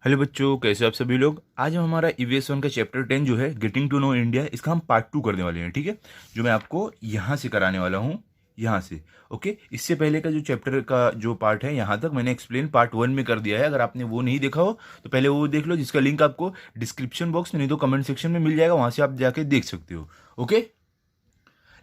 Hello बच्चों, कैसे हो आप सभी लोग। आज हम हमारा ईवीएस 1 का चैप्टर 10 जो है गेटिंग टू नो इंडिया, इसका हम पार्ट 2 करने वाले हैं। ठीक है, जो मैं आपको यहाँ से कराने वाला हूँ, यहाँ से। ओके, इससे पहले का जो चैप्टर का जो पार्ट है यहाँ तक मैंने एक्सप्लेन पार्ट 1 में कर दिया है। अगर आपने वो नहीं देखा हो तो पहले वो देख लो, जिसका लिंक आपको डिस्क्रिप्शन बॉक्स में नहीं तो कमेंट सेक्शन में मिल जाएगा, वहाँ से आप जाके देख सकते हो। ओके,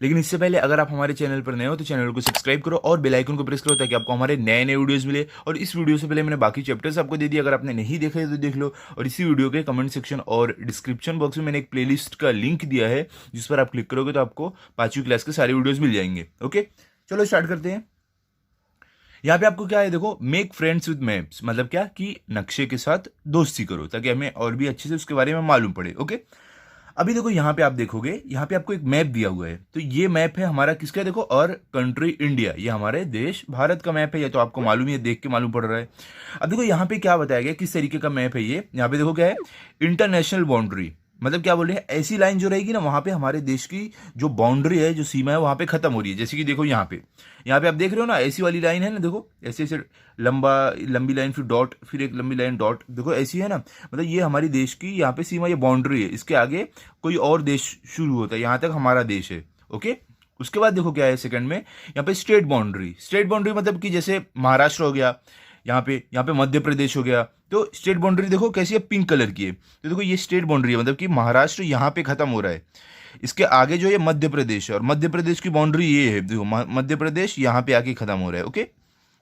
लेकिन इससे पहले अगर आप हमारे चैनल पर नए हो तो चैनल को सब्सक्राइब करो और बेल आइकन को प्रेस करो, ताकि आपको हमारे नए नए वीडियोस मिले। और इस वीडियो से पहले मैंने बाकी चैप्टर्स आपको दे दिए, अगर आपने नहीं देखे हैं तो देख लो। और इसी वीडियो के कमेंट सेक्शन और डिस्क्रिप्शन बॉक्स में मैंने एक प्लेलिस्ट का लिंक दिया है, जिस पर आप क्लिक करोगे तो आपको 5वीं क्लास के सारे वीडियोज मिल जाएंगे। ओके, चलो स्टार्ट करते हैं। यहाँ पे आपको क्या है, देखो, मेक फ्रेंड्स विद मैप्स, मतलब क्या कि नक्शे के साथ दोस्ती करो, ताकि हमें और भी अच्छे से उसके बारे में मालूम पड़े। ओके, अभी देखो यहाँ पे आप देखोगे, यहाँ पे आपको एक मैप दिया हुआ है। तो ये मैप है हमारा किसका, देखो, और कंट्री इंडिया, ये हमारे देश भारत का मैप है। ये तो आपको मालूम ही है, देख के मालूम पड़ रहा है। अब देखो यहाँ पे क्या बताया गया, किस तरीके का मैप है ये। यहाँ पे देखो क्या है, इंटरनेशनल बाउंड्री, मतलब क्या बोल रहे हैं, ऐसी लाइन जो रहेगी ना, वहां पे हमारे देश की जो बाउंड्री है, जो सीमा है, वहां पे खत्म हो रही है। जैसे कि देखो यहाँ पे आप देख रहे हो ना, ऐसी वाली लाइन है ना, देखो ऐसे ऐसे लंबा लंबी लाइन, फिर डॉट, फिर एक लंबी लाइन डॉट, देखो ऐसी है ना। मतलब ये हमारी देश की यहाँ पे सीमा, ये बाउंड्री है। इसके आगे कोई और देश शुरू होता है, यहाँ तक हमारा देश है। ओके, उसके बाद देखो क्या है सेकंड में, यहाँ पे स्टेट बाउंड्री। स्टेट बाउंड्री मतलब कि जैसे महाराष्ट्र हो गया, यहाँ पे मध्य प्रदेश हो गया। तो स्टेट बाउंड्री देखो कैसी है, पिंक कलर की है। तो देखो ये स्टेट बाउंड्री है, मतलब कि महाराष्ट्र यहाँ पे खत्म हो रहा है। इसके आगे जो है मध्य प्रदेश है, और मध्य प्रदेश की बाउंड्री ये है, देखो मध्य प्रदेश यहाँ पे आके खत्म हो रहा है। ओके,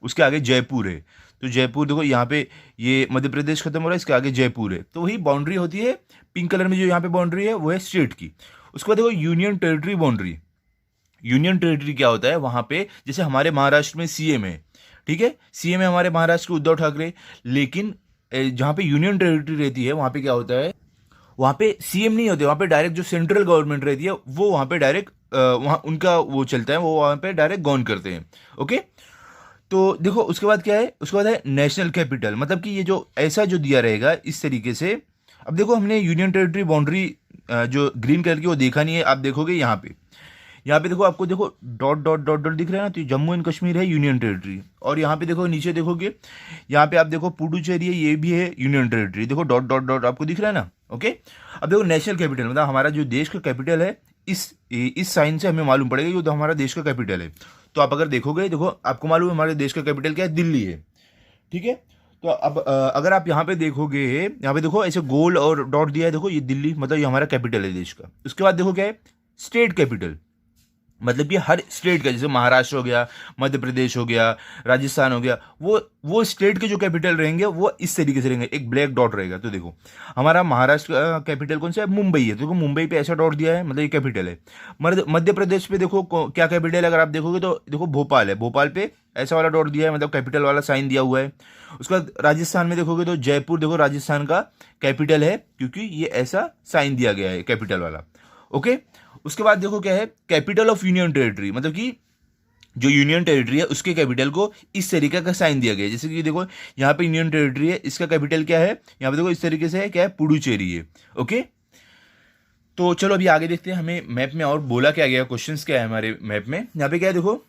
उसके आगे जयपुर है। तो जयपुर देखो यहाँ पे, ये मध्य प्रदेश खत्म हो रहा है, इसके आगे जयपुर है। तो वही बाउंड्री होती है, पिंक कलर में जो यहाँ पे बाउंड्री है वो है स्टेट की। उसके बाद देखो union territory boundary. Union territory क्या होता है, वहां पे जैसे हमारे महाराष्ट्र में सीएम है, ठीक है, सीएम है हमारे महाराष्ट्र के उद्धव ठाकरे। लेकिन जहाँ पे यूनियन टेरिटरी रहती है, वहां पे क्या होता है, वहां पे सीएम नहीं होते, वहां पे डायरेक्ट जो सेंट्रल गवर्नमेंट रहती है वो वहां पे डायरेक्ट, वहां उनका वो चलता है, वो वहां पे डायरेक्ट गवर्न करते हैं। ओके, तो देखो उसके बाद क्या है, उसके बाद है नेशनल कैपिटल, मतलब कि ये जो ऐसा जो दिया रहेगा इस तरीके से। अब देखो हमने यूनियन टेरिटरी बाउंड्री जो ग्रीन कलर की वो देखा नहीं है, आप देखोगे यहाँ पे देखो, आपको देखो डॉट डॉट डॉट डॉट दिख रहा है ना, तो जम्मू एंड कश्मीर है यूनियन टेरिटरी। और यहाँ पे देखो नीचे देखोगे, यहाँ पे आप देखो पुडुचेरी है, ये भी है यूनियन टेरिटरी। देखो डॉट डॉट डॉट आपको दिख रहा है ना। ओके, अब देखो नेशनल कैपिटल, मतलब हमारा जो देश का कैपिटल है, इस साइन से हमें मालूम पड़ेगा कि तो हमारा देश का कैपिटल है। तो आप अगर देखोगे, देखो आपको मालूम है हमारे देश का कैपिटल क्या है, दिल्ली है। ठीक है, तो अब अगर आप यहाँ पे देखोगे, यहाँ पे देखो ऐसे गोल और डॉट दिया है, देखो ये दिल्ली, मतलब ये हमारा कैपिटल है देश का। उसके बाद देखो क्या है, स्टेट कैपिटल, मतलब कि हर स्टेट का, जैसे महाराष्ट्र हो गया, मध्य प्रदेश हो गया, राजस्थान हो गया, वो स्टेट के जो कैपिटल रहेंगे वो इस तरीके से रहेंगे, एक ब्लैक डॉट रहेगा। तो देखो हमारा महाराष्ट्र का कैपिटल कौन सा है, मुंबई है। तो देखो मुंबई पे ऐसा डॉट दिया है, मतलब ये कैपिटल है। मध्य प्रदेश पे देखो क्या कैपिटल है, अगर आप देखोगे तो देखो भोपाल है, भोपाल पे ऐसा वाला डॉट दिया है, मतलब कैपिटल वाला साइन दिया हुआ है। उसके बाद राजस्थान में देखोगे तो जयपुर, देखो राजस्थान का कैपिटल है, क्योंकि ये ऐसा साइन दिया गया है कैपिटल वाला। ओके, उसके बाद देखो क्या है, कैपिटल ऑफ यूनियन टेरिटरी, मतलब कि जो यूनियन टेरिटरी है उसके कैपिटल को इस तरीके का साइन दिया गया है। जैसे कि देखो यहाँ पे यूनियन टेरिटरी है, इसका कैपिटल क्या है, यहाँ पे देखो इस तरीके से है, क्या है, पुडुचेरी है। ओके, तो चलो अभी आगे देखते हैं, हमें मैप में और बोला क्या गया, क्वेश्चंस क्या है हमारे मैप में। यहाँ पे क्या है, देखो,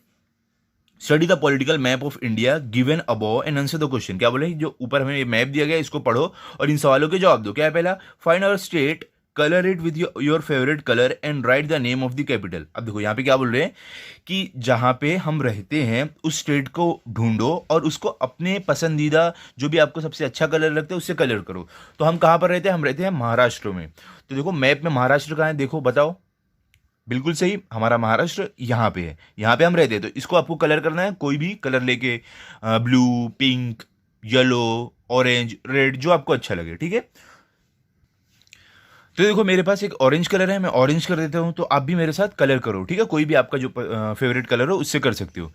study the political map of India given above and answer the question. क्या बोले, जो ऊपर हमें ये मैप दिया गया है इसको पढ़ो और इन सवालों के जवाब दो। क्या है पहला, find our state, colour it with your favourite colour and write the name of the capital. अब देखो यहाँ पे क्या बोल रहे हैं कि जहाँ पे हम रहते हैं उस स्टेट को ढूंढो और उसको अपने पसंदीदा, जो भी आपको सबसे अच्छा कलर लगता है उससे कलर करो। तो हम कहाँ पर रहते हैं, हम रहते हैं महाराष्ट्र में। तो देखो मैप में महाराष्ट्र कहाँ है, देखो बताओ, बिल्कुल सही, हमारा महाराष्ट्र यहाँ पे है, यहाँ पे हम रहते हैं। तो इसको आपको कलर करना है, कोई भी कलर लेके, blue, pink, yellow, orange, red, जो आपको अच्छा लगे। ठीक है, तो देखो मेरे पास एक ऑरेंज कलर है, मैं ऑरेंज कर देता हूँ, तो आप भी मेरे साथ कलर करो। ठीक है, कोई भी आपका जो फेवरेट कलर हो उससे कर सकते हो।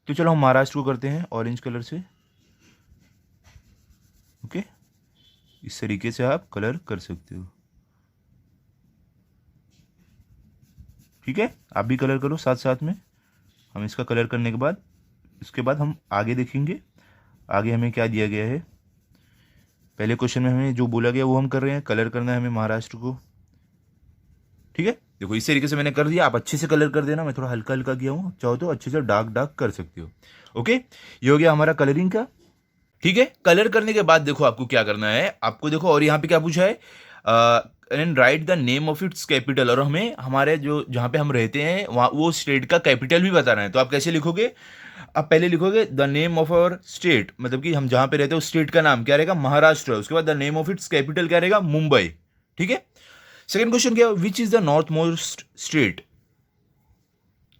तो चलो हम महाराष्ट्र को करते हैं ऑरेंज कलर से। ओके, इस तरीके से आप कलर कर सकते हो। ठीक है, आप भी कलर करो साथ साथ में। हम इसका कलर करने के बाद, इसके बाद हम आगे देखेंगे, आगे हमें क्या दिया गया है। पहले क्वेश्चन में हमें जो बोला गया वो हम कर रहे हैं, कलर करना है हमें महाराष्ट्र को। ठीक है, देखो इस तरीके से मैंने कर दिया, आप अच्छे से कलर कर देना, मैं थोड़ा हल्का हल्का किया हूँ, चाहो तो अच्छे से डार्क डार्क कर सकते हो। ओके, ये हो गया हमारा कलरिंग का। ठीक है। कलर करने के बाद देखो आपको क्या करना है, आपको देखो और यहाँ पे क्या पूछा है, and write the name of its capital, और हमें हमारे जो जहाँ पे हम रहते हैं वहाँ वो स्टेट का कैपिटल भी बताना है। तो आप कैसे लिखोगे, आप पहले लिखोगे the name of our state, मतलब कि हम जहाँ पे रहते हैं उस स्टेट का नाम क्या रहेगा, महाराष्ट्र। उसके बाद the name of its capital क्या रहेगा, मुंबई। ठीक है। सेकंड क्वेश्चन क्या, विच is the north most state.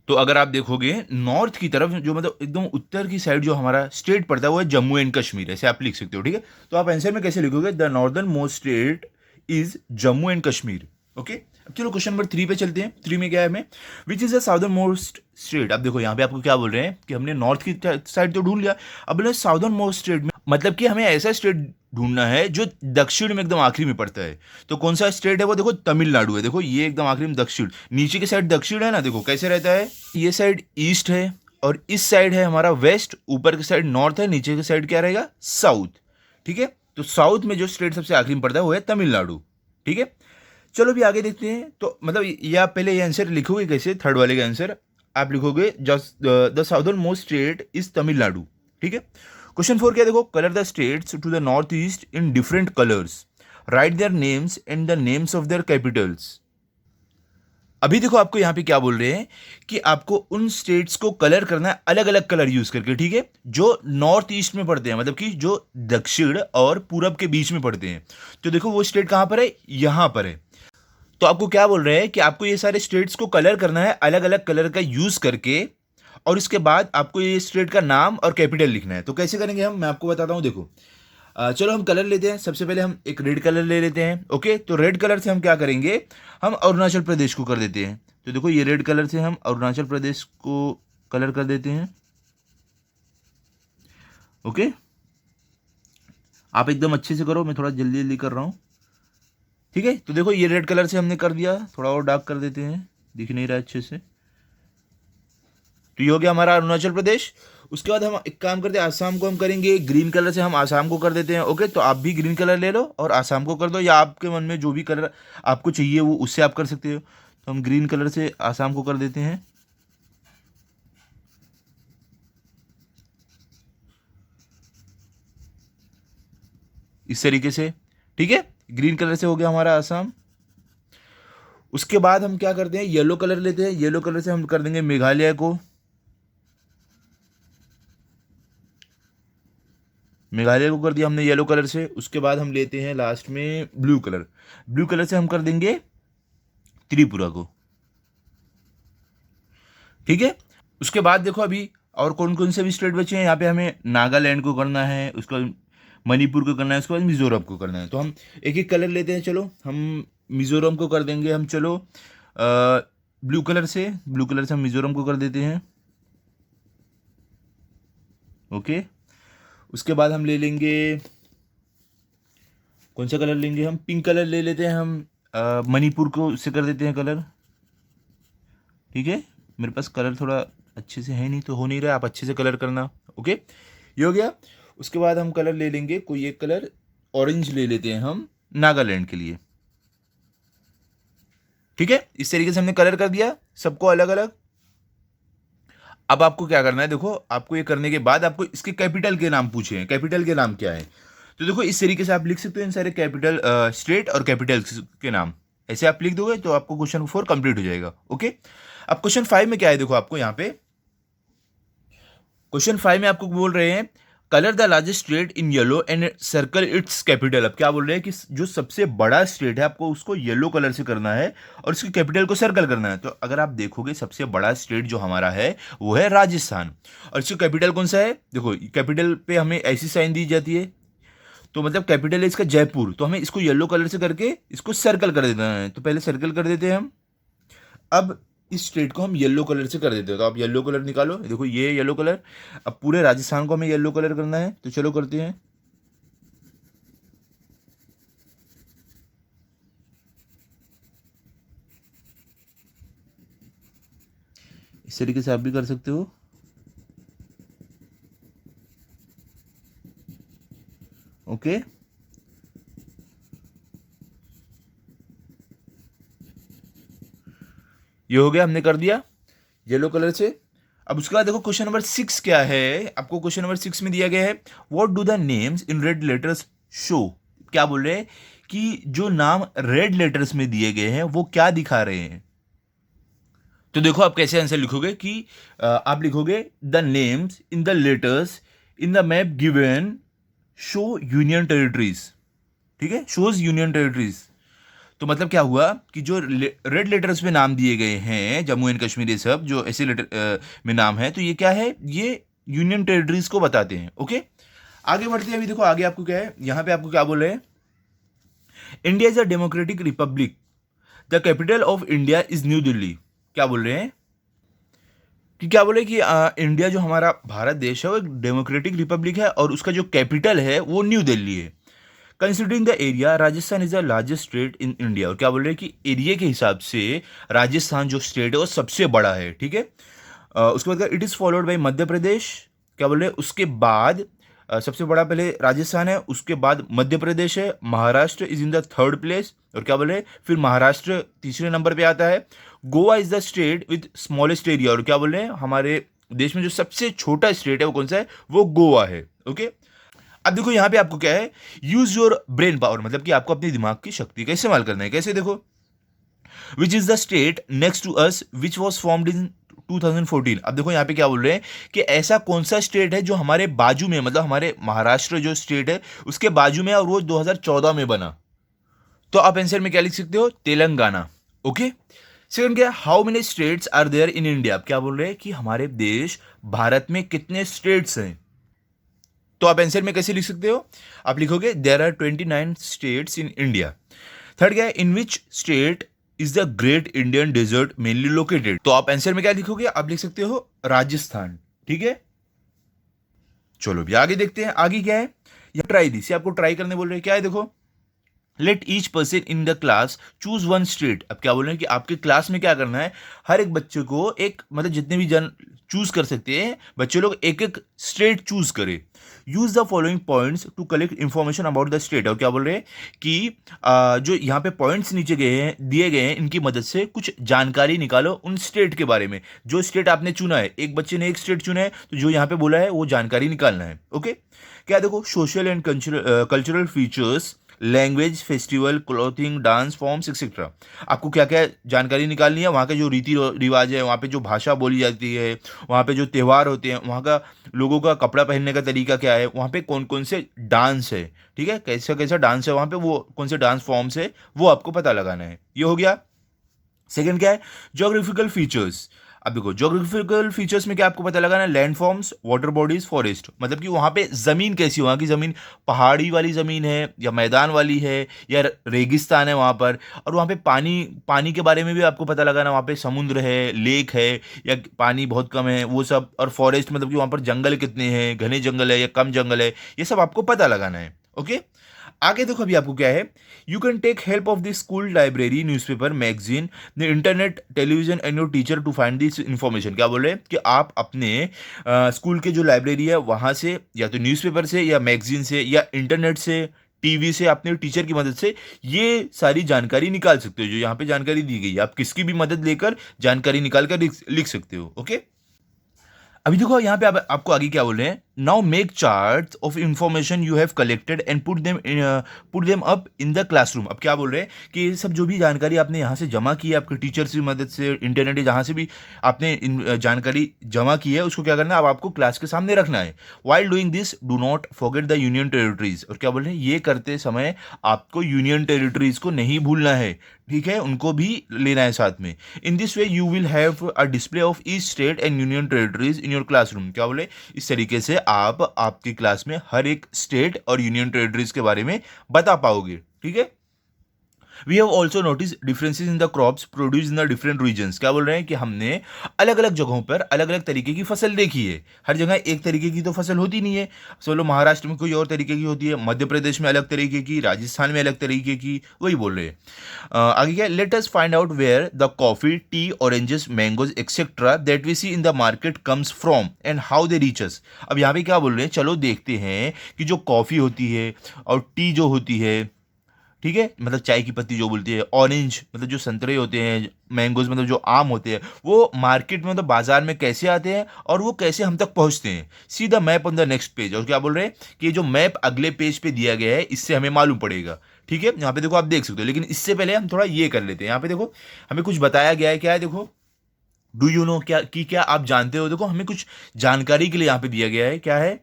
तो अगर आप देखोगे नॉर्थ की तरफ जो मतलब एकदम उत्तर की साइड जो हमारा स्टेट पड़ता है वो है जम्मू एंड कश्मीर, ऐसे आप लिख सकते हो। ठीक है। तो आप आंसर में कैसे लिखोगे, the northern most state is Jammu and Kashmir. Okay. अब चलो क्वेश्चन नंबर 3 पे चलते हैं। 3 में क्या है हमें, विच is the southern most state. अब देखो यहाँ पे आपको क्या बोल रहे हैं कि हमने नॉर्थ की साइड तो ढूंढ लिया, अब बोले साउदर्न मोस्ट स्टेट में, मतलब कि हमें ऐसा स्टेट ढूंढना है जो दक्षिण में एकदम आखिरी में पड़ता है। तो कौन सा स्टेट है वो, देखो तमिलनाडु है। देखो ये एकदम आखिरी में दक्षिण, नीचे की साइड दक्षिण है ना, देखो कैसे रहता है, ये साइड ईस्ट है और इस साइड है हमारा वेस्ट, ऊपर की साइड नॉर्थ है, नीचे की साइड क्या रहेगा, साउथ। ठीक है। तो साउथ में जो स्टेट सबसे आखिरी में पड़ता है वो है तमिलनाडु। ठीक है। चलो भी आगे देखते हैं। तो मतलब ये आप पहले ये आंसर लिखोगे कैसे, थर्ड वाले का आंसर आप लिखोगे just the southern most state is Tamil Nadu. ठीक है। क्वेश्चन 4 क्या देखो, colour the states to the north east in different colours, write their names and the names of their capitals. अभी देखो आपको यहां पे क्या बोल रहे हैं कि आपको उन स्टेट्स को कलर करना है अलग अलग कलर यूज करके। ठीक है। जो नॉर्थ ईस्ट में पड़ते हैं, मतलब कि जो दक्षिण और पूरब के बीच में पड़ते हैं। तो देखो वो स्टेट कहां पर है, यहां पर है। तो आपको क्या बोल रहे हैं कि आपको ये सारे स्टेट्स को कलर करना है अलग अलग कलर का यूज करके, और इसके बाद आपको ये स्टेट का नाम और कैपिटल लिखना है। तो कैसे करेंगे हम, मैं आपको बताता हूँ। देखो चलो हम कलर लेते हैं। सबसे पहले हम एक रेड कलर ले लेते हैं। ओके। तो रेड कलर से हम क्या करेंगे, हम अरुणाचल प्रदेश को कर देते हैं। तो देखो ये रेड कलर से हम अरुणाचल प्रदेश को कलर कर देते हैं। ओके। आप एकदम अच्छे से करो, मैं थोड़ा जल्दी जल्दी कर रहा हूँ। ठीक है। तो देखो ये रेड कलर से हमने कर दिया, थोड़ा और डार्क कर देते हैं, दिख नहीं रहा अच्छे से। तो ये हो गया हमारा अरुणाचल प्रदेश। उसके बाद हम एक काम करते हैं, आसाम को हम करेंगे ग्रीन कलर से, हम आसाम को कर देते हैं। ओके। तो आप भी ग्रीन कलर ले लो और आसाम को कर दो, या आपके मन में जो भी कलर आपको चाहिए वो उससे आप कर सकते हो। तो हम ग्रीन कलर से आसाम को कर देते हैं। इस तरीके से। ठीक है। ग्रीन कलर से हो गया हमारा आसाम। उसके बाद हम क्या करते हैं, येलो कलर लेते हैं। येलो कलर से हम कर देंगे मेघालय को। मेघालय को कर दिया हमने येलो कलर से। उसके बाद हम लेते हैं लास्ट में ब्लू कलर। ब्लू कलर से हम कर देंगे त्रिपुरा को। ठीक है। उसके बाद देखो अभी और कौन कौन से भी स्टेट बचे हैं यहाँ पे, हमें नागालैंड को करना है, उसके बाद मणिपुर को करना है, उसके बाद मिजोरम को करना है। तो हम एक एक कलर लेते हैं। चलो हम मिजोरम को कर देंगे हम, चलो ब्लू कलर से, ब्लू कलर से हम मिजोरम को कर देते हैं। ओके। उसके बाद हम ले लेंगे, कौन सा कलर लेंगे हम, पिंक कलर ले लेते हैं हम, मणिपुर को उससे कर देते हैं कलर। ठीक है। मेरे पास कलर थोड़ा अच्छे से है नहीं तो हो नहीं रहा, आप अच्छे से कलर करना। ओके। ये हो गया। उसके बाद हम कलर ले लेंगे, कोई एक कलर ऑरेंज ले लेते हैं हम नागालैंड के लिए। ठीक है। इस तरीके से हमने कलर कर दिया सबको अलग अलग। अब आपको क्या करना है, देखो आपको ये करने के बाद आपको इसके कैपिटल के नाम पूछे हैं, कैपिटल के नाम क्या है। तो देखो इस तरीके से आप लिख सकते हो इन सारे कैपिटल स्टेट और कैपिटल के नाम। ऐसे आप लिख दोगे तो आपको क्वेश्चन 4 कंप्लीट हो जाएगा। ओके। अब क्वेश्चन 5 में क्या है, देखो आपको यहाँ पे क्वेश्चन 5 में आपको बोल रहे हैं colour the largest state in yellow and circle it's capital. अब क्या बोल रहे हैं कि जो सबसे बड़ा स्टेट है आपको उसको येलो कलर से करना है और इसकी कैपिटल को सर्कल करना है। तो अगर आप देखोगे सबसे बड़ा स्टेट जो हमारा है वो है राजस्थान, और इसकी कैपिटल कौन सा है, देखो कैपिटल पे हमें ऐसी साइन दी जाती है। तो मतलब कैपिटल है इसका जयपुर, तो हमें इसको येलो कलर से करके इसको सर्कल कर देना है। तो पहले सर्कल कर देते हैं हम। अब इस स्टेट को हम येलो कलर से कर देते हैं। तो आप येलो कलर निकालो, देखो ये येलो कलर। अब पूरे राजस्थान को हमें येलो कलर करना है, तो चलो करते हैं। इस तरीके से आप भी कर सकते हो। ओके। ये हो गया, हमने कर दिया येलो कलर से। अब उसके बाद देखो क्वेश्चन नंबर 6 क्या है, आपको क्वेश्चन नंबर 6 में दिया गया है, what do the names in red letters show. क्या बोल रहे हैं कि जो नाम रेड लेटर्स में दिए गए हैं वो क्या दिखा रहे हैं। तो देखो आप कैसे आंसर लिखोगे कि आप लिखोगे the names in the letters in the map given show union territories, ठीक है, शोज यूनियन टेरिटरीज। तो मतलब क्या हुआ कि जो रेड लेटर्स में नाम दिए गए हैं जम्मू एंड कश्मीर, ये सब जो ऐसे लेटर में नाम है, तो ये क्या है, ये यूनियन टेरिटरीज को बताते हैं। ओके, आगे बढ़ते हैं। अभी देखो आगे आपको क्या है, यहां पे आपको क्या बोल रहे हैं, India is a democratic Republic, the capital of India is new Delhi. क्या बोल रहे हैं कि क्या बोले कि इंडिया जो हमारा भारत देश है वो एक डेमोक्रेटिक रिपब्लिक है और उसका जो कैपिटल है वो न्यू दिल्ली है। Considering the area Rajasthan is the largest state in India. और क्या बोल रहे हैं कि एरिया के हिसाब से राजस्थान जो स्टेट है वो सबसे बड़ा है, ठीक है। उसके बाद it is followed by Madhya Pradesh. क्या बोल रहे हैं, उसके बाद सबसे बड़ा पहले राजस्थान है, उसके बाद मध्य प्रदेश है, Maharashtra is in the third place. और क्या बोले, फिर महाराष्ट्र तीसरे नंबर पे आता है। Goa is the state with smallest area. और क्या बोल रहे हैं, हमारे देश में जो सबसे छोटा स्टेट है वो कौन सा है, वो गोवा है। ओके, अब देखो यहां पे आपको क्या है, यूज योर ब्रेन पावर, मतलब कि आपको अपने दिमाग की शक्ति का इस्तेमाल करना है। कैसे, देखो, which is the state next to us which was formed in 2014। अब देखो यहाँ पे क्या बोल रहे हैं कि ऐसा कौन सा स्टेट है जो हमारे बाजू में, मतलब हमारे महाराष्ट्र जो स्टेट है उसके बाजू में, और वो 2014 में बना। तो आप आंसर में क्या लिख सकते हो, तेलंगाना। ओके, सेकंड क्या, how many states are there in India. अब क्या बोल रहे हैं कि हमारे देश भारत में कितने स्टेट्स हैं। तो आप आंसर में कैसे लिख सकते हो, आप लिखोगे there are 29 states in India. Third क्या है, in which state is the great Indian desert mainly located. तो आप आंसर में क्या लिखोगे, आप लिख सकते हो राजस्थान, ठीक है। चलो भी आगे देखते हैं, आगे क्या है, या ट्राई दिस, आपको ट्राई करने बोल रहे हैं। क्या है, देखो, let each person in the class choose one state. अब क्या बोल रहे हैं कि आपके क्लास में क्या करना है, हर एक बच्चे को एक, मतलब जितने भी जन चूज कर सकते हैं बच्चे लोग, एक एक स्टेट चूज करें। Use the following points to collect information about the state. और क्या बोल रहे हैं कि जो यहाँ पे पॉइंट्स नीचे गए हैं, दिए गए हैं, इनकी मदद से कुछ जानकारी निकालो उन स्टेट के बारे में। जो स्टेट आपने चुना है, एक बच्चे ने एक स्टेट चुना है, तो जो यहाँ पे बोला है वो जानकारी निकालना है। ओके, क्या देखो, social and cultural features, language, festival, clothing, dance forms etcetera. आपको क्या क्या जानकारी निकालनी है, वहाँ के जो रीति रिवाज है, वहाँ पे जो भाषा बोली जाती है, वहाँ पे जो त्यौहार होते हैं, वहाँ का लोगों का कपड़ा पहनने का तरीका क्या है, वहाँ पे कौन कौन से डांस है, ठीक है, कैसा कैसा डांस है वहाँ पे, वो कौन से डांस फॉर्म्स है, वो आपको पता लगाना है। ये हो गया। सेकंड क्या है, ज्योग्राफिकल फीचर्स। अब देखो, ज्योग्राफिकल फीचर्स में क्या आपको पता लगाना है, land forms, water bodies, forest, मतलब कि वहाँ पे ज़मीन कैसी, वहाँ की ज़मीन पहाड़ी वाली ज़मीन है या मैदान वाली है या रेगिस्तान है वहाँ पर। और वहाँ पे पानी, पानी के बारे में भी आपको पता लगाना, वहाँ पे समुद्र है, लेक है या पानी बहुत कम है, वो सब। और फॉरेस्ट मतलब कि वहाँ पर जंगल कितने हैं, घने जंगल है या कम जंगल है, ये सब आपको पता लगाना है। ओके, आगे देखो, अभी आपको क्या है, you can take help of the school library, newspaper, magazine, the internet, television and your teacher to find this information. क्या बोल रहे हैं कि आप अपने स्कूल के जो लाइब्रेरी है वहाँ से, या तो न्यूज़पेपर से या मैगजीन से या इंटरनेट से, टीवी से, अपने टीचर की मदद से ये सारी जानकारी निकाल सकते हो। जो यहाँ पे जानकारी दी गई है, आप किसकी भी मदद लेकर जानकारी निकाल कर लिख सकते हो। ओके, अभी देखो यहाँ पे आपको आगे क्या बोल रहे हैं, now make chart of information you have collected and put them up in the classroom. अब क्या बोल रहे हैं कि ये सब जो भी जानकारी आपने यहाँ से जमा की है, आपके टीचर्स की मदद से, इंटरनेट, जहाँ से भी आपने जानकारी जमा की है, उसको क्या करना है, अब आपको क्लास के सामने रखना है। While doing this do not forget the union territories. और क्या बोल रहे हैं, ये करते समय आपको यूनियन टेरिटरीज को नहीं भूलना है, ठीक है, उनको भी लेना है साथ में। In this way you will have a display of each state and union territories in your classroom. क्या बोले, इस तरीके से आप आपकी क्लास में हर एक स्टेट और यूनियन टेरिटरीज के बारे में बता पाओगे, ठीक है। We have also notice differences in the crops produce in the different regions. क्या बोल रहे हैं कि हमने अलग अलग जगहों पर अलग अलग तरीके की फसल देखी है। हर जगह एक तरीके की तो फसल होती नहीं है, चलो महाराष्ट्र में कोई और तरीके की होती है, मध्य प्रदेश में अलग तरीके की, राजस्थान में अलग तरीके की, वही बोल रहे हैं। आगे क्या, let us find out where the coffee, tea, oranges, mangoes etcetera that we see in the market comes from and how they reach us. अब यहाँ पे क्या बोल रहे हैं, चलो देखते हैं कि जो कॉफ़ी होती है और टी जो होती है, ठीक है, मतलब चाय की पत्ती जो बोलती है, ऑरेंज मतलब जो संतरे होते हैं, मैंगोज मतलब जो आम होते हैं, वो मार्केट में मतलब बाजार में कैसे आते हैं और वो कैसे हम तक पहुंचते हैं। See the map on the next page. और क्या बोल रहे हैं कि ये जो मैप अगले पेज पे दिया गया है इससे हमें मालूम पड़ेगा। ठीक है, यहाँ पे देखो आप देख सकते हो, लेकिन इससे पहले हम थोड़ा ये कर लेते हैं। यहाँ पे देखो हमें कुछ बताया गया है, क्या है देखो, डू यू नो, क्या आप जानते हो। देखो हमें कुछ जानकारी के लिए यहाँ पे दिया गया है, क्या है,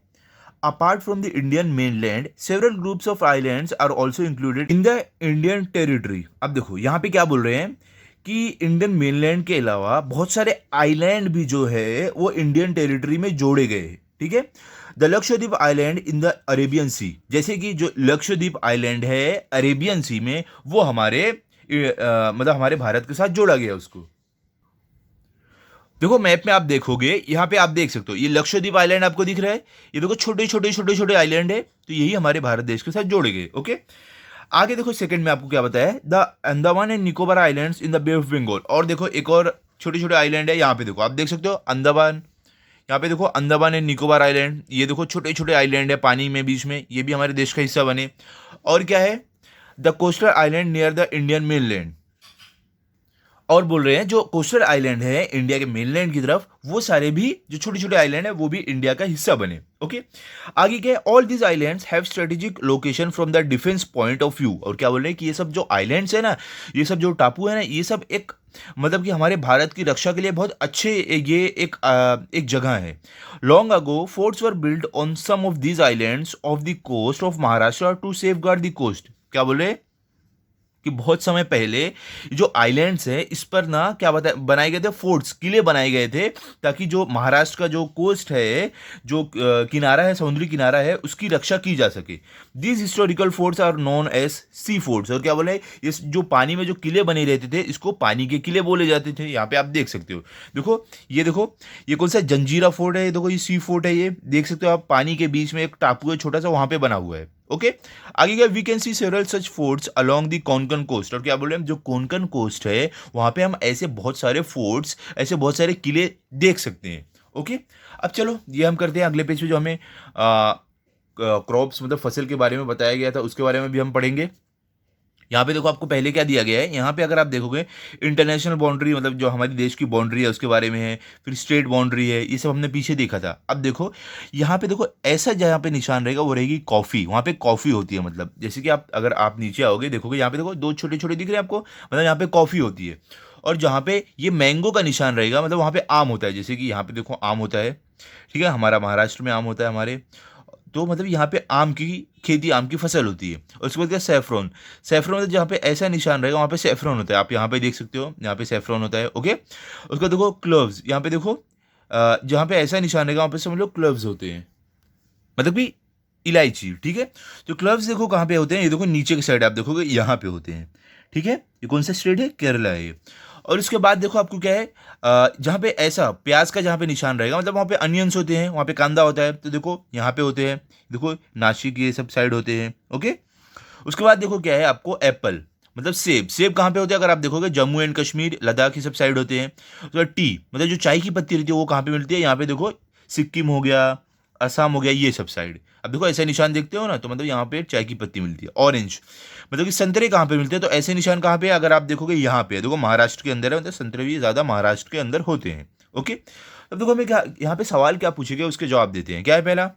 apart from the Indian mainland, several groups of islands are also included in the Indian territory। अब देखो यहाँ पे क्या बोल रहे हैं कि इंडियन मेनलैंड के अलावा बहुत सारे आइलैंड भी जो है वो इंडियन टेरिटरी में जोड़े गए हैं। ठीक है, the Lakshadweep island in the Arabian sea, जैसे कि जो लक्षद्वीप आइलैंड है अरेबियन सी में, वो हमारे मतलब हमारे भारत के साथ जोड़ा गया उसको। देखो मैप में आप देखोगे, यहाँ पे आप देख सकते हो, ये लक्षद्वीप आइलैंड आपको दिख रहा है, ये देखो छोटे छोटे छोटे छोटे आइलैंड है, तो यही हमारे भारत देश के साथ जोड़े गए। ओके, आगे देखो सेकंड में आपको क्या बताया है, the Andaman and Nicobar islands in the Bay of Bengal. और देखो एक और छोटे छोटे आइलैंड है, यहाँ पे देखो आप देख सकते हो अंडमान, यहाँ पे देखो अंडमान एंड निकोबार आइलैंड, ये देखो छोटे छोटे आइलैंड है पानी में बीच में, ये भी हमारे देश का हिस्सा बने। और क्या है, the coastal island near the Indian mainland. और बोल रहे हैं जो कोस्टल आइलैंड है इंडिया के मेनलैंड की तरफ, वो सारे भी जो छोटे छोटे आइलैंड है वो भी इंडिया का हिस्सा बने। ओके, आगे क्या है, all these islands have strategic location from the defence point of view. और क्या बोल रहे हैं कि ये सब जो आइलैंड्स है ना, ये सब जो टापू है ना, ये सब एक मतलब कि हमारे भारत की रक्षा के लिए बहुत अच्छे, ये एक जगह है। Long ago forts were build on some of these islands off the coast of Maharashtra to safeguard the coast. क्या बोले कि बहुत समय पहले जो आइलैंड्स है इस पर ना क्या बनाए गए थे फोर्ट्स, किले बनाए गए थे, ताकि जो महाराष्ट्र का जो कोस्ट है, जो किनारा है, समुद्री किनारा है, उसकी रक्षा की जा सके। These historical forts are known as sea forts. और क्या बोले, इस जो पानी में जो किले बने रहते थे इसको पानी के किले बोले जाते थे। यहाँ पे आप देख सकते हो, देखो ये देखो, ये कौन सा जंजीरा फोर्ट है, ये देखो ये सी फोर्ट है, ये देख सकते हो आप, पानी के बीच में एक टापू है छोटा सा, वहां पे बना हुआ है। ओके, आगे क्या, we can see several such forts along the Konkan coast. और क्या बोल रहे हैं, जो कोंकण कोस्ट है वहां पे हम ऐसे बहुत सारे फोर्ट्स, ऐसे बहुत सारे किले देख सकते हैं। ओके, अब चलो ये हम करते हैं अगले पेज पे, जो हमें क्रॉप्स मतलब फसल के बारे में बताया गया था उसके बारे में भी हम पढ़ेंगे। यहाँ पे देखो आपको पहले क्या दिया गया है, यहाँ पे अगर आप देखोगे इंटरनेशनल बाउंड्री मतलब जो हमारे देश की बाउंड्री है उसके बारे में है, फिर स्टेट बाउंड्री है, ये सब हमने पीछे देखा था। अब देखो यहाँ पे देखो ऐसा जहाँ पे निशान रहेगा वो रहेगी कॉफ़ी, वहाँ पे कॉफ़ी होती है। मतलब जैसे कि आप अगर आप नीचे आओगे देखोगे, यहाँ पे देखो दो छोटे छोटे दिख रहे हैं आपको, मतलब यहाँ पे कॉफ़ी होती है। और जहाँ पे ये मैंगो का निशान रहेगा मतलब वहाँ पे आम होता है, जैसे कि यहाँ पे देखो आम होता है, ठीक है, हमारा महाराष्ट्र में आम होता है हमारे, तो मतलब यहाँ पे आम की खेती, आम की फसल होती है। और उसके बाद क्या, सैफरॉन, सैफरॉन मतलब जहाँ पे ऐसा निशान रहेगा वहाँ पे सैफरॉन होता है, आप यहाँ पे देख सकते हो, यहाँ पे सैफरॉन होता है। ओके, उसके बाद देखो क्लोव्स, यहाँ पे देखो जहाँ पे ऐसा निशान रहेगा वहाँ पे समझ लो क्लोव्स होते हैं, मतलब कि इलायची। ठीक है, तो क्लोव्स देखो कहाँ पे होते हैं, ये देखो नीचे की साइड आप देखोगे यहाँ पे होते हैं। ठीक है, ये कौन सा स्टेट है, केरला है ये। और उसके बाद देखो आपको क्या है, जहाँ पे ऐसा प्याज का जहाँ पे निशान रहेगा मतलब वहाँ पे अनियंस होते हैं, वहाँ पे कांदा होता है, तो देखो यहाँ पे होते हैं, देखो नासिक ये सब साइड होते हैं। ओके, उसके बाद देखो क्या है आपको, एप्पल मतलब सेब, सेब कहाँ पे होते हैं अगर आप देखोगे, जम्मू एंड कश्मीर, लद्दाख, ये सब साइड होते हैं। उसके बाद टी मतलब जो चाय की पत्ती रहती है वो कहाँ पे मिलती है, यहाँ पे देखो सिक्किम हो गया, असम हो गया, ये सब साइड। अब देखो ऐसे निशान देखते हो ना, तो मतलब यहाँ पे चाय की पत्ती मिलती है। ऑरेंज मतलब कि संतरे कहाँ पे मिलते हैं, तो ऐसे निशान कहाँ पे है, अगर आप देखोगे यहाँ पे देखो महाराष्ट्र के अंदर है, मतलब संतरे भी ज़्यादा महाराष्ट्र के अंदर होते हैं। ओके, अब देखो हमें क्या यहाँ पे सवाल क्या पूछे गए उसके जवाब देते हैं। क्या है पहला,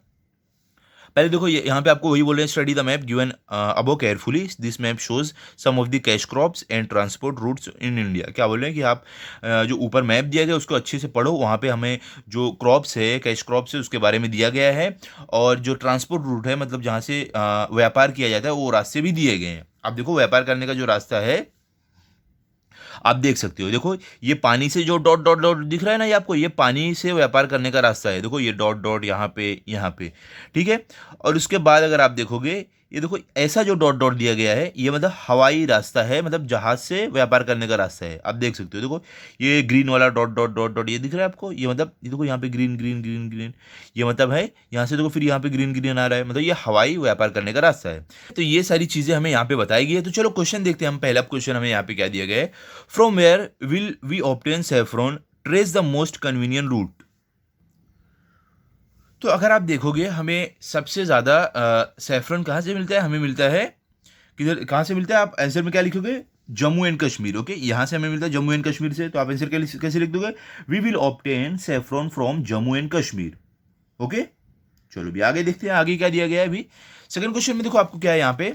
पहले देखो ये यहाँ पे आपको वही बोल रहे हैं, study the map given above carefully, this map shows some of the cash crops and transport routes in India. क्या बोल रहे हैं कि आप जो ऊपर मैप दिया गया उसको अच्छे से पढ़ो, वहाँ पे हमें जो क्रॉप्स है, कैश क्रॉप्स है, उसके बारे में दिया गया है, और जो ट्रांसपोर्ट रूट है मतलब जहाँ से व्यापार किया जाता है वो रास्ते भी दिए गए हैं। अब देखो व्यापार करने का जो रास्ता है आप देख सकते हो, देखो ये पानी से जो डॉट डॉट डॉट दिख रहा है ना, ये आपको, ये पानी से व्यापार करने का रास्ता है। देखो ये डॉट डॉट यहाँ पे, ठीक है। और उसके बाद अगर आप देखोगे, ये देखो ऐसा जो डॉट डॉट दिया गया है ये मतलब हवाई रास्ता है, मतलब जहाज से व्यापार करने का रास्ता है। आप देख सकते हो, देखो ये ग्रीन वाला डॉट डॉट डॉट डॉट ये दिख रहा है आपको, ये मतलब ये देखो यहाँ पे ग्रीन ग्रीन ग्रीन ग्रीन, ये मतलब है यहाँ से देखो, फिर यहाँ पे ग्रीन ग्रीन आ रहा है, मतलब ये हवाई व्यापार करने का रास्ता है। तो ये सारी चीजें हमें यहाँ पे बताई गई है। तो चलो क्वेश्चन देखते हैं हम। पहला क्वेश्चन हमें यहाँ पे क्या दिया गया है, from where will we obtain saffron, trace the most convenient route. तो अगर आप देखोगे हमें सबसे ज़्यादा सेफ्रॉन कहाँ से मिलता है, हमें मिलता है किधर कहाँ से मिलता है, आप आंसर में क्या लिखोगे, जम्मू एंड कश्मीर। ओके, यहाँ से हमें मिलता है जम्मू एंड कश्मीर से, तो आप आंसर कैसे लिख दोगे, we will obtain saffron from Jammu and Kashmir. Okay, चलो भी आगे देखते हैं आगे क्या दिया गया है। अभी सेकंड क्वेश्चन में देखो आपको क्या है यहाँ पे,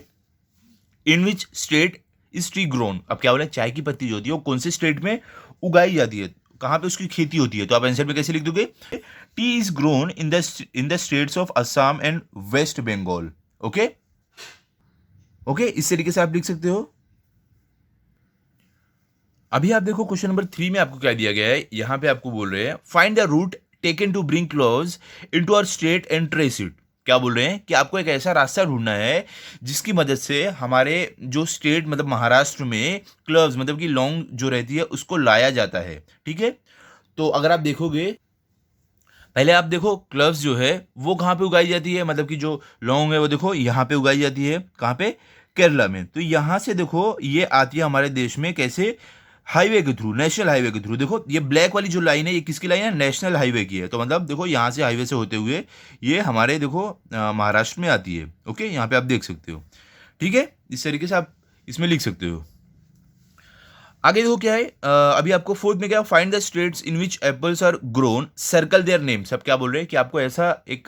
in which state is tea grown. अब क्या बोला, चाय की पत्ती जो होती है वो कौन से स्टेट में उगाई जाती है, कहाँ पे उसकी खेती होती है, तो आप आंसर में कैसे लिख दोगे, tea is grown in the states of Assam and West Bengal. Okay okay, इस तरीके से आप लिख सकते हो। अभी आप देखो क्वेश्चन नंबर 3 में आपको क्या दिया गया है, यहां पे आपको बोल रहे हैं find the route taken to bring cloves into our state and trace it. क्या बोल रहे हैं कि आपको एक ऐसा रास्ता ढूंढना है जिसकी मदद से हमारे जो स्टेट मतलब महाराष्ट्र में क्लव्स मतलब कि लौंग जो रहती है उसको लाया जाता है। ठीक है, तो अगर आप देखोगे, पहले आप देखो क्लव्स जो है वो कहाँ पे उगाई जाती है, मतलब कि जो लौंग है वो देखो यहाँ पे उगाई जाती है, कहाँ पे, केरला में। तो यहाँ से देखो ये आती है हमारे देश में कैसे, हाईवे के थ्रू, नेशनल हाईवे के थ्रू। देखो ये ब्लैक वाली जो लाइन है ये किसकी लाइन है, नेशनल हाईवे की है। तो मतलब देखो यहाँ से हाईवे से होते हुए ये हमारे देखो महाराष्ट्र में आती है। ओके, यहाँ पे आप देख सकते हो। ठीक है, इस तरीके से आप इसमें लिख सकते हो। आगे देखो क्या है, अभी आपको फोर्थ में क्या, find the states in which apples are grown circle their names. अब क्या बोल रहे हैं कि आपको ऐसा एक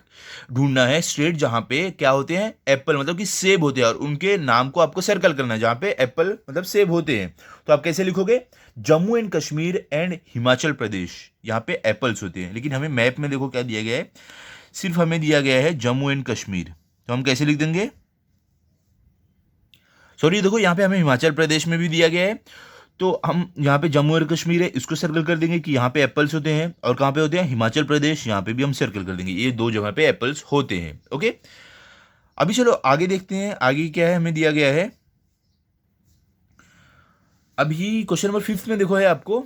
ढूंढना है स्टेट जहां पे क्या होते हैं, एप्पल मतलब कि सेब होते हैं, और उनके नाम को आपको सर्कल करना है जहां पे एप्पल मतलब सेब होते हैं। तो आप कैसे लिखोगे, जम्मू एंड कश्मीर एंड हिमाचल प्रदेश, यहाँ पे एप्पल्स होते हैं। लेकिन हमें मैप में देखो क्या दिया गया है, सिर्फ हमें दिया गया है जम्मू एंड कश्मीर। तो हम कैसे लिख देंगे, सॉरी देखो यहाँ पे हमें हिमाचल प्रदेश में भी दिया गया है, तो हम यहाँ पे जम्मू और कश्मीर है इसको सर्कल कर देंगे कि यहाँ पे एप्पल्स होते हैं, और कहाँ पे होते हैं, हिमाचल प्रदेश, यहाँ पे भी हम सर्कल कर देंगे, ये दो जगह पे एप्पल्स होते हैं। ओके, अभी चलो आगे देखते हैं आगे क्या है हमें दिया गया है। अभी क्वेश्चन नंबर 5 में देखो है आपको,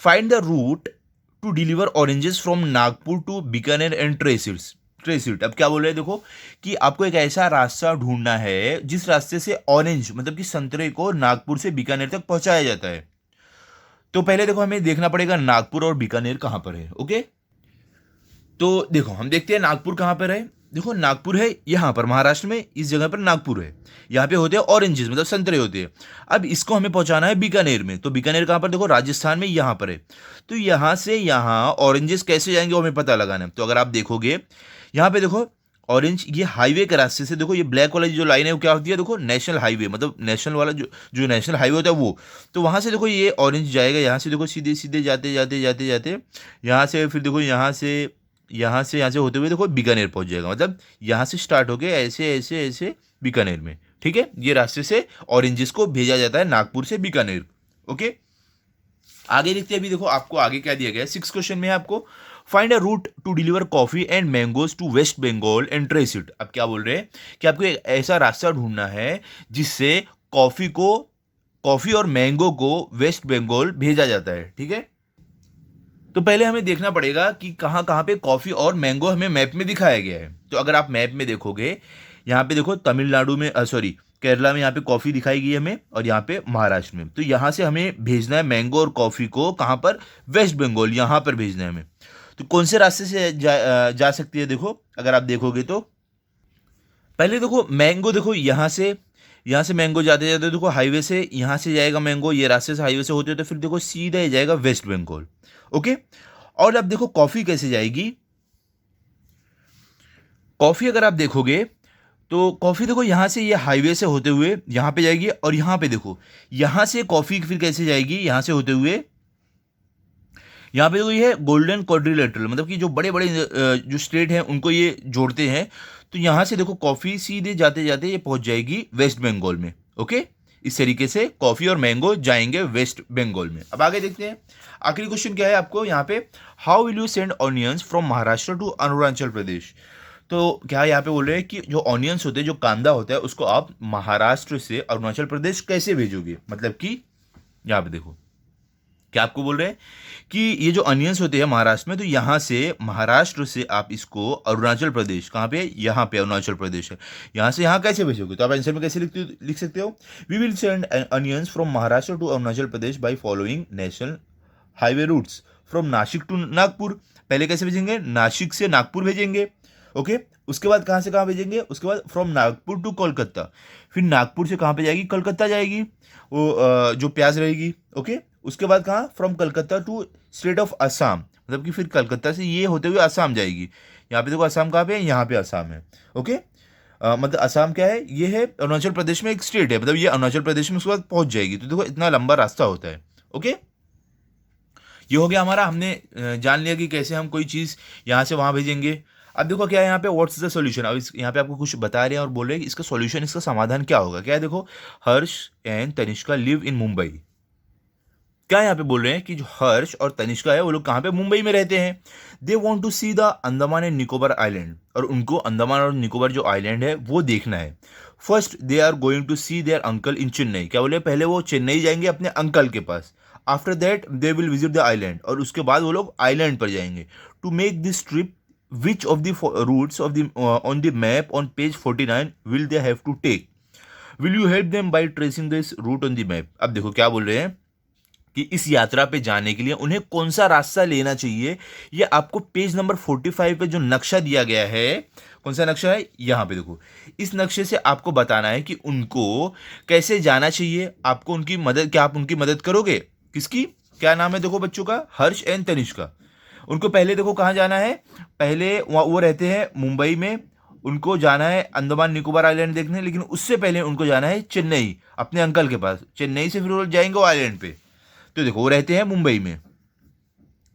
find the route to deliver oranges from Nagpur to Bikaner and trace it. अब क्या बोल रहे हैं देखो कि आपको एक ऐसा रास्ता ढूंढना है जिस रास्ते से ऑरेंज मतलब कि संतरे को नागपुर से बीकानेर तक पहुंचाया जाता है। तो पहले देखो हमें देखना पड़ेगा नागपुर और बीकानेर कहां पर है। ओके, तो देखो हम देखते हैं नागपुर कहां पर है। देखो नागपुर है यहां पर महाराष्ट्र में, इस जगह पर नागपुर है, यहाँ पे होते हैं ऑरेंजेस मतलब संतरे होते हैं। अब इसको हमें पहुंचाना है बीकानेर में, तो बीकानेर कहां पर, देखो राजस्थान में यहाँ पर है। तो यहाँ से यहाँ ऑरेंजेस कैसे जाएंगे वो हमें पता लगाना है। तो अगर आप देखोगे यहाँ पे देखो ऑरेंज, ये हाईवे के रास्ते से देखो ये ब्लैक वाला जो लाइन है वो क्या होती है, देखो नेशनल हाईवे मतलब नेशनल वाला जो जो नेशनल हाईवे होता है वो। तो वहाँ से देखो ये ऑरेंज जाएगा, यहाँ से देखो सीधे सीधे जाते जाते जाते जाते यहाँ से, फिर देखो यहाँ से होते हुए देखो बीकानेर पहुँच जाएगा, मतलब यहाँ से स्टार्ट होके ऐसे ऐसे ऐसे बीकानेर में। ठीक है, ये रास्ते से ऑरेंजेस को भेजा जाता है नागपुर से बीकानेर। ओके, आगे देखते हैं। अभी देखो आपको आगे क्या दिया गया है, 6 क्वेश्चन में है आपको, find a route to deliver coffee and mangoes to West Bengal and trace it. अब क्या बोल रहे हैं कि आपको एक ऐसा रास्ता ढूंढना है जिससे कॉफी और मैंगो को वेस्ट बंगाल भेजा जाता है। ठीक है, तो पहले हमें देखना पड़ेगा कि कहाँ कहाँ पे कॉफी और मैंगो हमें मैप में दिखाया गया है। तो अगर आप मैप में देखोगे यहाँ पे देखो तमिलनाडु में सॉरी केरला में यहाँ पे कॉफी दिखाई गई है हमें, और यहाँ पे महाराष्ट्र में। तो यहाँ से हमें भेजना है मैंगो और कॉफी को कहाँ पर, वेस्ट बंगाल, यहाँ पर भेजना है हमें। तो कौन से रास्ते से जा सकती है, देखो अगर आप देखोगे तो पहले देखो मैंगो, देखो यहाँ से मैंगो जाते जाते देखो हाईवे से यहाँ से जाएगा मैंगो, ये रास्ते से हाईवे से होते होते फिर देखो सीधा ही जाएगा वेस्ट बंगाल। ओके, और अब देखो कॉफी कैसे जाएगी, कॉफी अगर आप देखोगे तो कॉफी देखो यहाँ से ये हाईवे से होते हुए यहाँ पे जाएगी, और यहाँ पे देखो यहाँ से कॉफी फिर कैसे जाएगी, यहाँ से होते हुए यहाँ पे देखो ये है गोल्डन क्वाड्रिलेटरल, मतलब कि जो बड़े बड़े जो स्टेट हैं उनको ये जोड़ते हैं। तो यहाँ से देखो कॉफी सीधे जाते जाते ये पहुंच जाएगी वेस्ट बंगाल में। ओके, इस तरीके से कॉफी और मैंगो जाएंगे वेस्ट बंगाल में। अब आगे देखते हैं आखिरी क्वेश्चन क्या है आपको यहाँ पे, how will you send onions from Maharashtra to Arunachal Pradesh. तो क्या यहाँ पे बोल रहे हैं कि जो ऑनियंस होते हैं, जो कांदा होता है, उसको आप महाराष्ट्र से अरुणाचल प्रदेश कैसे भेजोगे। मतलब कि यहाँ पे देखो क्या आपको बोल रहे हैं कि ये जो अनियंस होते हैं महाराष्ट्र में, तो यहाँ से महाराष्ट्र से आप इसको अरुणाचल प्रदेश, कहाँ पे, यहाँ पे अरुणाचल प्रदेश है, यहाँ से यहाँ कैसे भेजोगे। तो आप आंसर में कैसे लिख सकते हो, we will send onions from Maharashtra to Arunachal Pradesh by following national highway routes from Nashik to Nagpur. पहले कैसे भेजेंगे, नासिक से नागपुर भेजेंगे। ओके, उसके बाद कहाँ से कहाँ भेजेंगे, उसके बाद फ्रॉम नागपुर टू कोलकाता, फिर नागपुर से कहाँ पे जाएगी, कलकत्ता जाएगी, वो जो प्याज रहेगी। ओके, उसके बाद कहाँ, from Calcutta to state of Assam, मतलब कि फिर कलकत्ता से ये होते हुए असम जाएगी। यहाँ पे देखो असम कहाँ पे है, यहाँ पे असम है। ओके, मतलब असम क्या है, ये है अरुणाचल प्रदेश में एक स्टेट है, मतलब ये अरुणाचल प्रदेश में उसके बाद पहुंच जाएगी। तो देखो इतना लंबा रास्ता होता है। ओके, ये हो गया हमारा, हमने जान लिया कि कैसे हम कोई चीज़ यहाँ से वहाँ भेजेंगे। अब देखो क्या है यहाँ पे, व्हाट्स द सॉल्यूशन। अब इस यहाँ पे आपको कुछ बता रहे हैं और बोल रहे हैं कि इसका सॉल्यूशन, इसका समाधान क्या होगा। क्या है, देखो, Harsh and Tanishka live in Mumbai. क्या यहाँ पे बोल रहे हैं कि जो हर्ष और तनिष्का है वो लोग कहाँ पे, मुंबई में रहते हैं। They want to see the Andaman and Nicobar island, और उनको अंडमान और निकोबार जो आइलैंड है वो देखना है। First they are going to see their uncle in Chennai. क्या बोले, पहले वो चेन्नई जाएंगे अपने अंकल के पास। After that they will visit the island, और उसके बाद वो लोग आइलैंड पर जाएंगे। To make this trip which of the routes of the on the map on page 49 will they have to take, will you help them by tracing this route on the map. अब देखो क्या बोल रहे हैं कि इस यात्रा पे जाने के लिए उन्हें कौन सा रास्ता लेना चाहिए, ये आपको पेज नंबर 45 पे जो नक्शा दिया गया है, कौन सा नक्शा है, यहाँ पे देखो, इस नक्शे से आपको बताना है कि उनको कैसे जाना चाहिए। आपको उनकी मदद, क्या आप उनकी मदद करोगे, किसकी, क्या नाम है देखो बच्चों का, हर्ष एंड तनिष्का। उनको पहले देखो कहाँ जाना है, पहले वो रहते हैं मुंबई में, उनको जाना है अंडमान निकोबार आइलैंड देखने, लेकिन उससे पहले उनको जाना है चेन्नई अपने अंकल के पास। चेन्नई से फिर वो जाएंगे वो आइलैंड पे। तो देखो वो रहते हैं मुंबई में,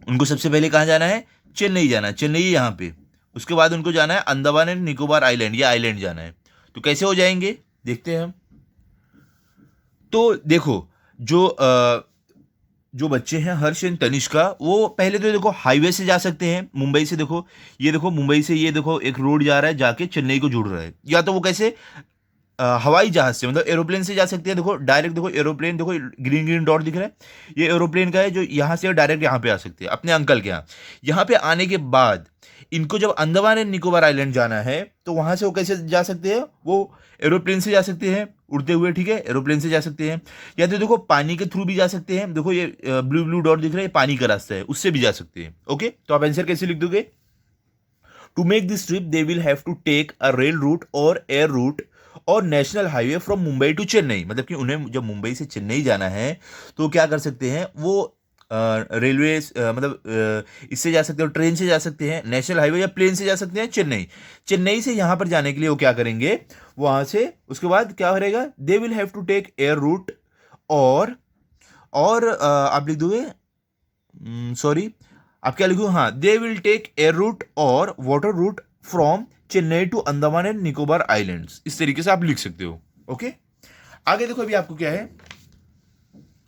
उनको सबसे पहले कहाँ जाना है, चेन्नई जाना है, चेन्नई यहाँ पे। उसके बाद उनको जाना है अंडमान एंड निकोबार आइलैंड, या आइलैंड जाना है। तो कैसे हो जाएंगे, देखते हैं हम। तो देखो जो बच्चे हैं हर्ष एंड तनिष्का, वो पहले तो देखो हाईवे से जा सकते हैं मुंबई से। देखो ये देखो मुंबई से ये देखो एक रोड जा रहा है जाके चेन्नई को जुड़ रहा है। या तो वो कैसे, हवाई जहाज से, मतलब एरोप्लेन से जा सकते हैं। देखो डायरेक्ट, देखो एरोप्लेन, देखो ग्रीन ग्रीन डॉट दिख रहा है, ये एरोप्लेन का है जो यहाँ से डायरेक्ट यहाँ पे आ सकते हैं अपने अंकल के यहाँ। यहाँ पे आने के बाद इनको जब अंडमान एंड निकोबार आइलैंड जाना है, तो वहाँ से वो कैसे जा सकते हैं, वो एरोप्लेन से जा सकते हैं उड़ते हुए, ठीक है, एरोप्लेन से जा सकते हैं। या तो देखो पानी के थ्रू भी जा सकते हैं। देखो ये ब्लू ब्लू डॉट दिख रहा है, ये पानी का रास्ता है, उससे भी जा सकते हैं। ओके, तो आप आंसर कैसे लिख दोगे, to make this trip they will have to take a rail route और एयर रूट और national highway from Mumbai to Chennai. मतलब कि उन्हें जब मुंबई से चेन्नई जाना है तो क्या कर सकते हैं वो, रेलवे, मतलब इससे जा सकते हो, ट्रेन से जा सकते हैं, नेशनल हाईवे या प्लेन से जा सकते हैं चेन्नई। चेन्नई से यहाँ पर जाने के लिए वो क्या करेंगे, वहाँ से उसके बाद क्या करेगा, they will have to take air route और आप लिख दोगे, सॉरी आप क्या लिखो, हाँ, they will take air route और water route from Chennai to Andaman and Nicobar islands. इस तरीके से आप लिख सकते हो। ओके, आगे देखो अभी आपको क्या है,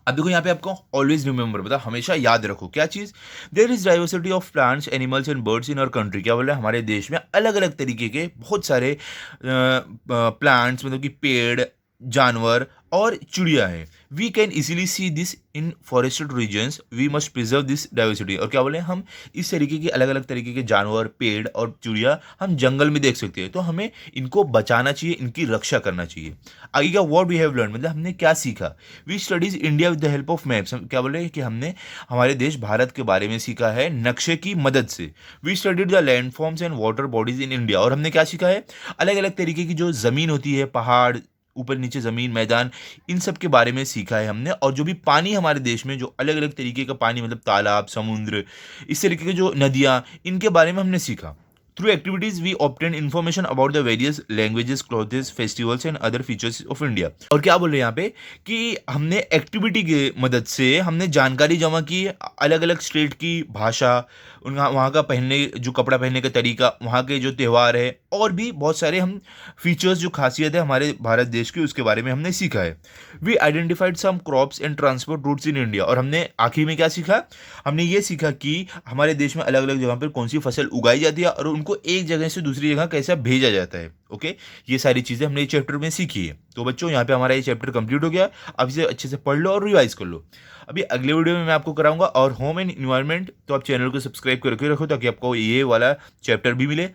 अब देखो यहाँ पे आपको ऑलवेज रिमेंबर, मतलब हमेशा याद रखो क्या चीज, there is diversity of plants animals and birds in our country. क्या बोल रहे हैं, हमारे देश में अलग अलग तरीके के बहुत सारे प्लांट्स, मतलब कि पेड़, जानवर और चिड़िया है। We can easily see this in forested regions, we must preserve this diversity. और क्या बोले, हम इस तरीके के अलग अलग तरीके के जानवर, पेड़ और चिड़िया हम जंगल में देख सकते हैं, तो हमें इनको बचाना चाहिए, इनकी रक्षा करना चाहिए। आगे क्या, व्हाट वी हैव लर्न, मतलब हमने क्या सीखा, we studies India with the help of maps. क्या बोले कि हमने हमारे देश भारत के बारे में सीखा है नक्शे की मदद से। We studied the landforms and water bodies in India, और हमने क्या सीखा है, अलग अलग तरीके की जो ज़मीन होती है, पहाड़, ऊपर नीचे ज़मीन, मैदान, इन सब के बारे में सीखा है हमने। और जो भी पानी हमारे देश में, जो अलग अलग तरीके का पानी, मतलब तालाब, समुद्र, इस तरीके के जो नदियाँ, इनके बारे में हमने सीखा। Through activities we obtain information about the various languages, clothes, festivals and other features of India. और क्या बोल रहे हैं यहाँ पे कि हमने एक्टिविटी की मदद से हमने जानकारी जमा की, अलग अलग स्टेट की भाषा, उनका वहाँ का पहनने, जो कपड़ा पहनने का तरीका, वहाँ के जो त्यौहार है, और भी बहुत सारे हम फीचर्स, जो खासियत है हमारे भारत देश की, उसके बारे में हमने सीखा है। We identified some crops and transport routes in India, और हमने आखिर में क्या सीखा, हमने ये सीखा कि हमारे देश में अलग अलग जगह पर कौन सी फसल उगाई जाती है और उनको एक जगह से दूसरी जगह कैसे भेजा जाता है। ओके, ये सारी चीज़ें हमने ये चैप्टर में सीखी है। तो बच्चों यहाँ पे हमारा ये चैप्टर कंप्लीट हो गया। अब इसे अच्छे से पढ़ लो और रिवाइज कर लो। अभी अगले वीडियो में मैं आपको कराऊंगा और होम एंड इन्वायरमेंट, तो आप चैनल को सब्सक्राइब करके रखो ताकि आपको ये वाला चैप्टर भी मिले।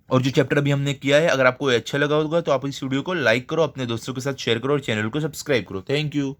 और जो चैप्टर अभी हमने किया है, अगर आपको अच्छा लगा होगा तो आप इस वीडियो को लाइक करो, अपने दोस्तों के साथ शेयर करो और चैनल को सब्सक्राइब करो। Thank you.